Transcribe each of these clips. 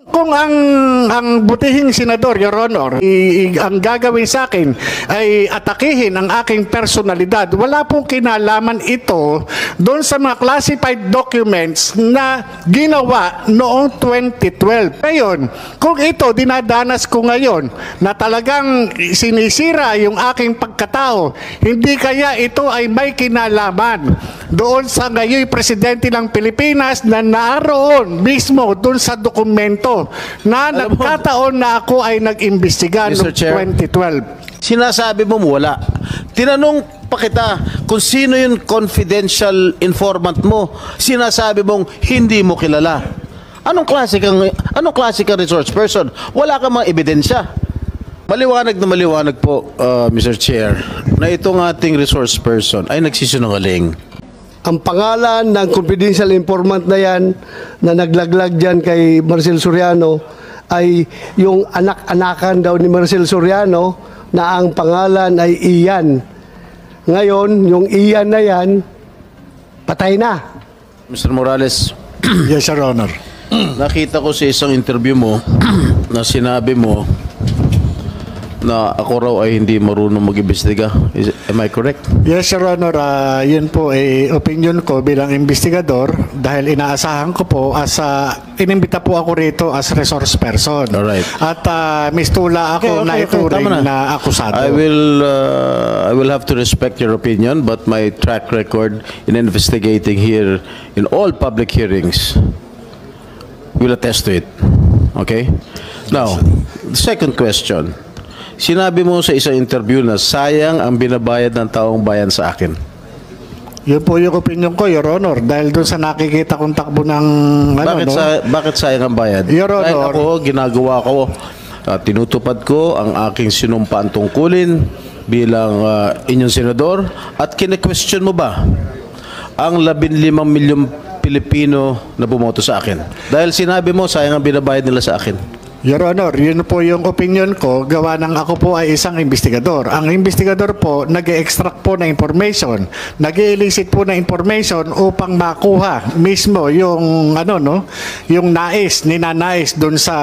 Kung ang butihing senador, Your Honor, ang gagawin sa akin ay atakihin ang aking personalidad, wala pong kinalaman ito doon sa mga classified documents na ginawa noong 2012. Ngayon, kung ito dinadanas ko ngayon na talagang sinisira yung aking pagkatao, hindi kaya ito ay may kinalaman doon sa ngayon presidente ng Pilipinas na naroon mismo doon sa dokumento na nagkataon na ako ay nag-imbestiga noong 2012. Sinasabi mo wala. Tinanong pa kita kung sino yung confidential informant mo. Sinasabi mong hindi mo kilala. Anong klase kang resource person? Wala kang mga ebidensya. Maliwanag na maliwanag po, Mr. Chair, na itong ating resource person ay nagsisinungaling. Ang pangalan ng confidential informant na yan na naglaglag dyan kay Marcel Soriano ay yung anak-anakan daw ni Marcel Soriano na ang pangalan ay Ian. Ngayon, yung Ian na yan, patay na. Mr. Morales, Yes, Your Honor. nakita ko sa isang interview mo na sinabi mo na ako raw ay hindi marunong mag-imbestiga. Am I correct? Yes, Your Honor. Yun po ay opinion ko bilang investigador dahil inaasahan ko po inimbita po ako rito as resource person. Alright. At mistula ako na ituring na akusado. I will have to respect your opinion, but my track record in investigating here in all public hearings will attest to it. Okay? Now, the second question. Sinabi mo sa isang interview na sayang ang binabayad ng taong bayan sa akin. Yun po yung opinion ko, Your Honor. Dahil doon sa nakikita kong takbo ng... Bakit sayang ang bayad? Your Honor. Dahil ako, ginagawa ko, tinutupad ko ang aking sinumpaan tungkulin bilang inyong senador at kine-question mo ba ang 15 milyong Pilipino na bumoto sa akin? Dahil sinabi mo, sayang ang binabayad nila sa akin. Your Honor, yun po yung opinion ko, gawa ng ako po ay isang investigador. Ang investigador po, nag-extract po na information, nag-elicit po na information upang makuha mismo yung yung ninanais doon sa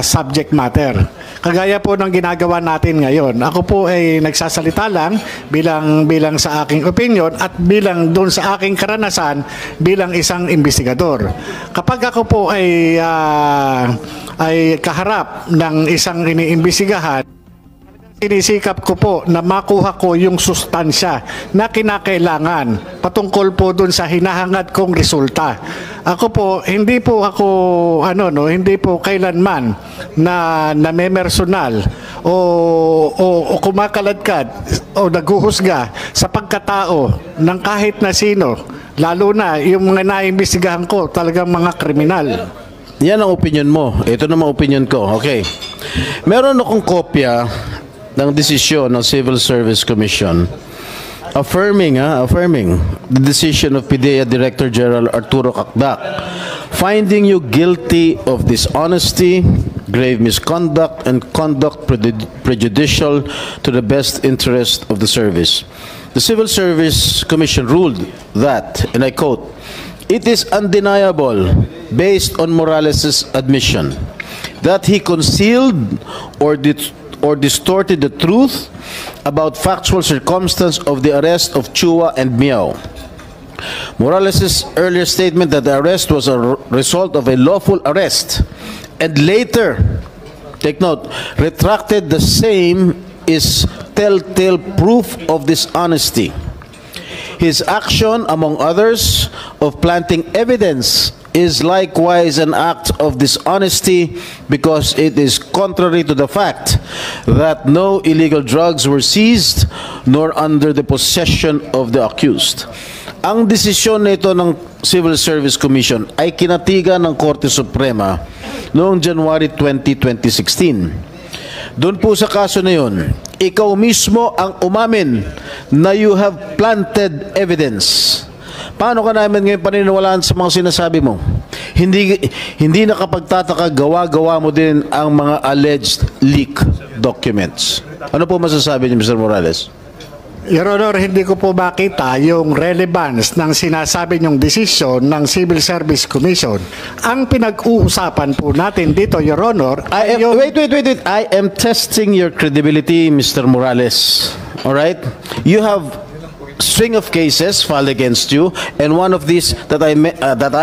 subject matter. Kagaya po ng ginagawa natin ngayon. Ako po ay nagsasalita lang bilang sa aking opinion at bilang doon sa aking karanasan bilang isang investigador. Kapag ako po ay kaharap ng isang iniimbestigahan, sinisikap ko po na makuha ko yung sustansya na kinakailangan patungkol po dun sa hinahangad kong resulta. Ako po, hindi po kailanman na namemersonal o kumakaladkad o naguhusga sa pagkatao ng kahit na sino, lalo na yung mga naimbestigahan ko talagang mga kriminal. Yan ang opinion mo. Ito naman opinion ko. Okay. Meron akong kopya ng desisyon ng Civil Service Commission affirming the decision of PIDEA Director General Arturo Cacdac finding you guilty of dishonesty, grave misconduct, and conduct prejudicial to the best interest of the service. The Civil Service Commission ruled that, and I quote, "It is undeniable, based on Morales' admission, that he concealed or distorted the truth about factual circumstance of the arrest of Chua and Miao. Morales' earlier statement that the arrest was a result of a lawful arrest and later, take note, retracted the same is telltale proof of dishonesty. His action, among others, of planting evidence is likewise an act of dishonesty because it is contrary to the fact that no illegal drugs were seized nor under the possession of the accused." Ang desisyon nito ng Civil Service Commission ay kinatigan ng Korte Suprema noong January 20, 2016. Doon po sa kaso na yun, ikaw mismo ang umamin na you have planted evidence. Paano ka namin ngayon paniniwalaan sa mga sinasabi mo? Hindi nakapagtataka, gawa-gawa mo din ang mga alleged leak documents. Ano po masasabi niyo, Mr. Morales? Your Honor, hindi ko po makita yung relevance ng sinasabi niyong desisyon ng Civil Service Commission. Ang pinag-uusapan po natin dito, Your Honor, I am, wait. I am testing your credibility, Mr. Morales. All right? You have string of cases filed against you, and one of these that I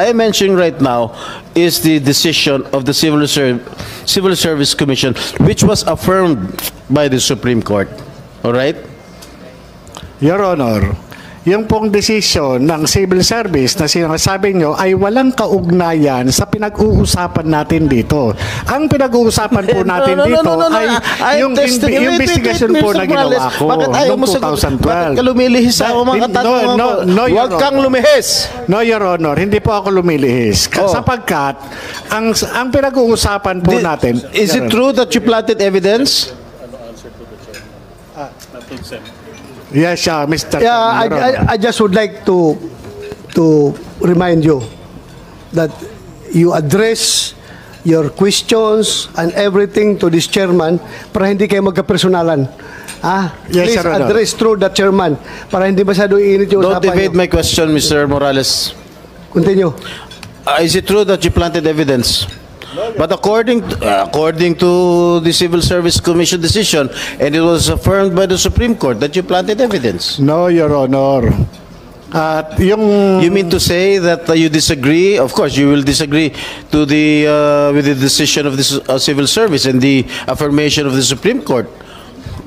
am mentioning right now is the decision of the Civil Service Commission, which was affirmed by the Supreme Court. All right? Your Honor, yung pong desisyon ng civil service na sinasabi nyo ay walang kaugnayan sa pinag-uusapan natin dito. Ang pinag-uusapan po natin dito ay yung investigation po na ginawa ko noong 2012. Bakit ka lumilihis ako mga katanungan ko? Huwag kang lumihis. No, Your Honor, hindi po ako lumilihis. Sapagkat ang pinag-uusapan po natin... Is it true that you planted evidence? Yes, Mr. Yeah, I just would like to remind you that you address your questions and everything to this chairman para hindi kayo magkapersonalan. Yes, Please Your Honor. address through that chairman para hindi masyado iinit yung Don't usapan evade niyo. my question, Mr. Morales. Continue. Is it true that you planted evidence? But according to the Civil Service Commission decision, and it was affirmed by the Supreme Court that you planted evidence. No, Your Honor. At yung... You mean to say that you disagree? Of course, you will disagree to with the decision of the Civil Service and the affirmation of the Supreme Court.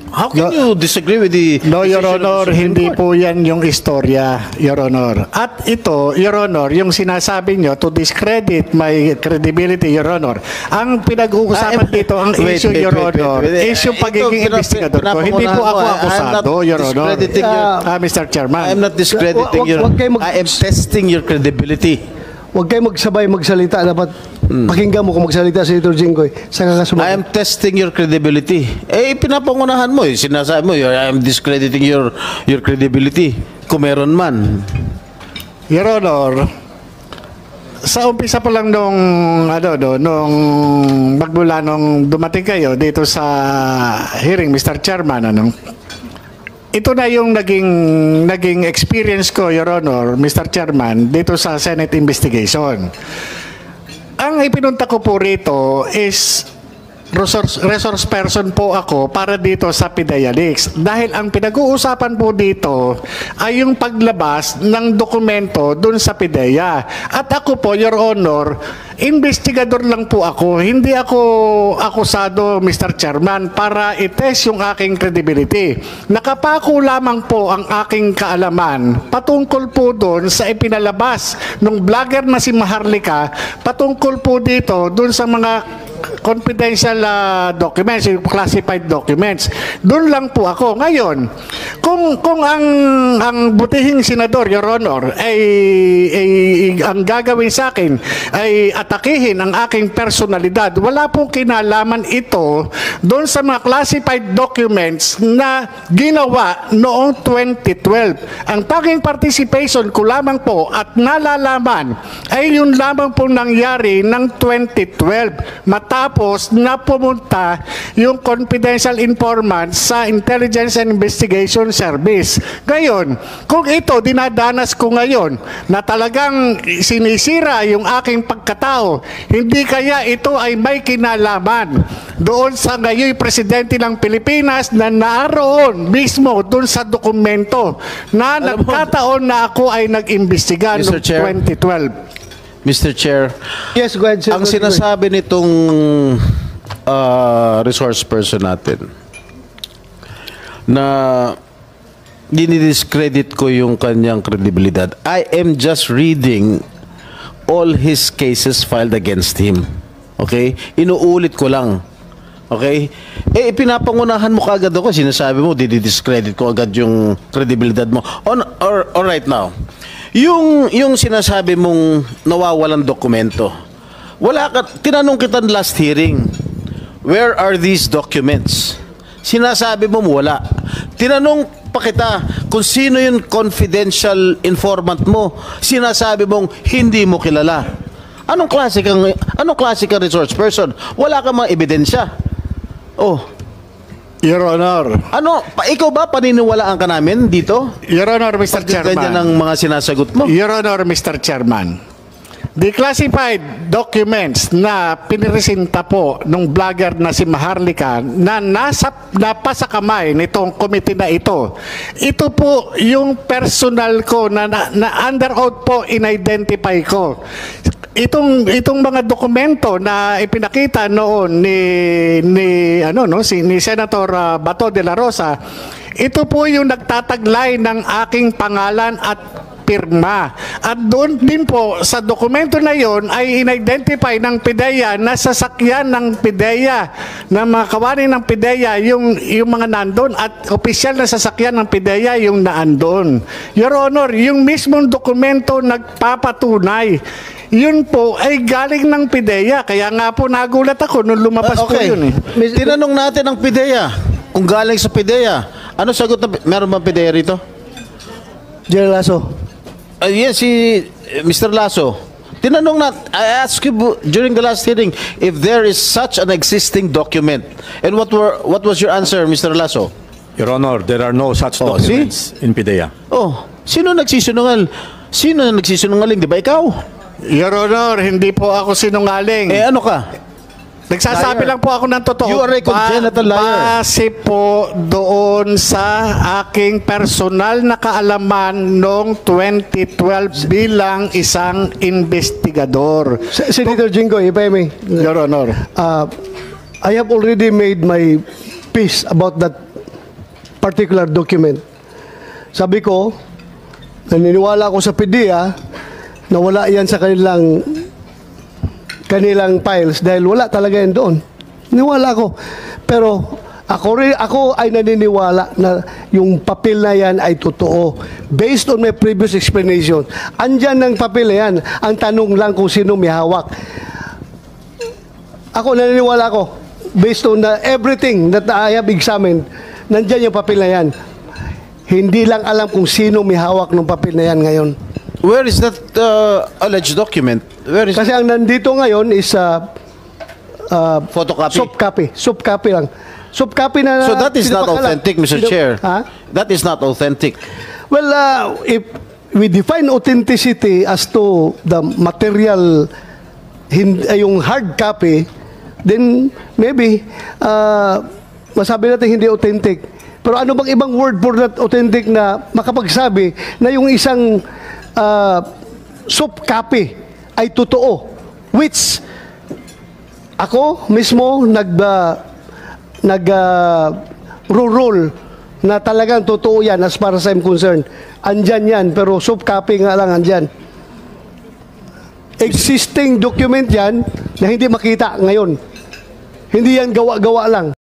How can you disagree with the No, Your decision of the Honor, Supreme hindi Court? po yan yung istorya, Your Honor. At ito, Your Honor, yung sinasabi nyo to discredit my credibility, Your Honor. Ang pinag-uusapan dito, ang issue, Your Honor, is yung pagiging investigador ko. Hindi po ako akusado, Your Honor. Mr. Chairman. I am not discrediting your... Wag kayo I am testing your credibility. Huwag kayo magsabay magsalita. Dapat pakinggan mo kung magsalita si Senator Jinggoy. Saka ka I sumagot. am testing your credibility. Pinapangunahan mo. Sinasabi mo, I am discrediting your credibility. Kung meron man. Your Honor, sa umpisa pa lang nung magmula nung dumating kayo dito sa hearing, Mr. Chairman, ito na yung naging experience ko, Your Honor, Mr. Chairman, dito sa Senate investigation. Ang ipinunta ko po rito is resource person po ako para dito sa PIDEA Leaks. Dahil ang pinag-uusapan po dito ay yung paglabas ng dokumento dun sa PIDEA. At ako po, Your Honor, investigador lang po ako. Hindi ako akusado, Mr. Chairman, para itest yung aking credibility. Nakapako lamang po ang aking kaalaman patungkol po doon sa ipinalabas ng vlogger na si Maharlika, patungkol po dito doon sa mga confidential documents, classified documents. Doon lang po ako. Ngayon, kung ang butihing senador, Your Honor, ay ang gagawin sa akin ay atakihin ang aking personalidad, wala pong kinalaman ito doon sa mga classified documents na ginawa noong 2012. Ang tanging participation ko lamang po at nalalaman ay yun lamang pong nangyari ng 2012 matapos na pumunta yung confidential informant sa Intelligence and Investigation Service. Ngayon, kung ito dinadanas ko ngayon na talagang sinisira yung aking pagkatao, hindi kaya ito ay may kinalaman doon sa ngayon presidente ng Pilipinas na naroon mismo doon sa dokumento na nagkataon na ako ay nag-imbestiga noong 2012. Mr. Chair, Yes, go ahead, ang Senator Jinggoy. sinasabi nitong resource person natin na dinidiscredit ko yung kanyang credibilidad. I am just reading all his cases filed against him. Okay? Inuulit ko lang. Okay? Pinapangunahan mo kaagad ako. Sinasabi mo, didiscredit ko agad yung credibility mo. Or right now, yung sinasabi mong nawawalang dokumento, tinanong kita last hearing, where are these documents? Sinasabi mo wala. Tinanong pa kita kung sino yung confidential informant mo. Sinasabi mong hindi mo kilala. Anong klase kang resource person? Wala kang mga ebidensya. Oh. Your Honor. Ano, ikaw ba paniniwalaan ka namin dito? Your Honor, Mr. Ganyan Chairman. ang mga sinasagot mo. Your Honor, Mr. Chairman. The classified documents na piniresenta po ng vlogger na si Maharlika na napasa kamay nitong committee na ito po yung personal ko na under oath po in-identify ko. Itong mga dokumento na ipinakita noon ni Senator Bato de la Rosa, ito po yung nagtataglay ng aking pangalan at pirma. At doon din po sa dokumento na yon ay in-identify ng PIDEA na sasakyan ng PIDEA, na mga kawani ng PIDEA yung mga nandun at opisyal na sasakyan ng PIDEA yung naandun. Your Honor, yung mismong dokumento nagpapatunay. Yun po ay galing ng PIDEA. Kaya nga po nagulat ako nung lumabas po yun eh. Tinanong natin ang PIDEA kung galing sa PIDEA. Ano sagot na, meron bang PIDEA rito? General Lasso. Yes, si Mr. Lasso. Tinanong na, I asked you during the last hearing if there is such an existing document. And what was your answer, Mr. Lasso? Your Honor, there are no such Oh, documents in PIDEA. Oh, sino nagsisinungal? Sino nagsisinungaling? Di ba ikaw? Your Honor, hindi po ako sinungaling. Ano ka? Nagsasabi Liar. lang po ako ng totoo. You are a congenital liar. Base po doon sa aking personal na kaalaman noong 2012 bilang isang investigador. Senator Jingo, if I may. Your Honor. I have already made my peace about that particular document. Sabi ko, naniniwala ako sa PIDEA na wala yan sa kanilang files dahil wala talaga yan doon. Niwala ko. Pero ako ay naniniwala na yung papel na yan ay totoo. Based on my previous explanation. Andyan ng papel na yan. Ang tanong lang kung sino may hawak. Ako naniniwala ko. Based on everything that I have examined, nandyan yung papel na yan. Hindi lang alam kung sino may hawak ng papel na yan ngayon. Where is that alleged document? Where is Kasi ang nandito ngayon is photocopy? soft copy. Soft copy lang. Soft copy na. So that is not authentic, Mr. Chair. Ha? That is not authentic. Well, if we define authenticity as to the material, yung hard copy, then maybe masabi natin hindi authentic. Pero ano bang ibang word for that authentic na makapagsabi na yung isang soft copy ay totoo, which ako mismo rule na talagang totoo yan as far as I'm concerned. Andyan yan, pero soft copy nga lang andyan. Existing document yan na hindi makita ngayon. Hindi yan gawa-gawa lang.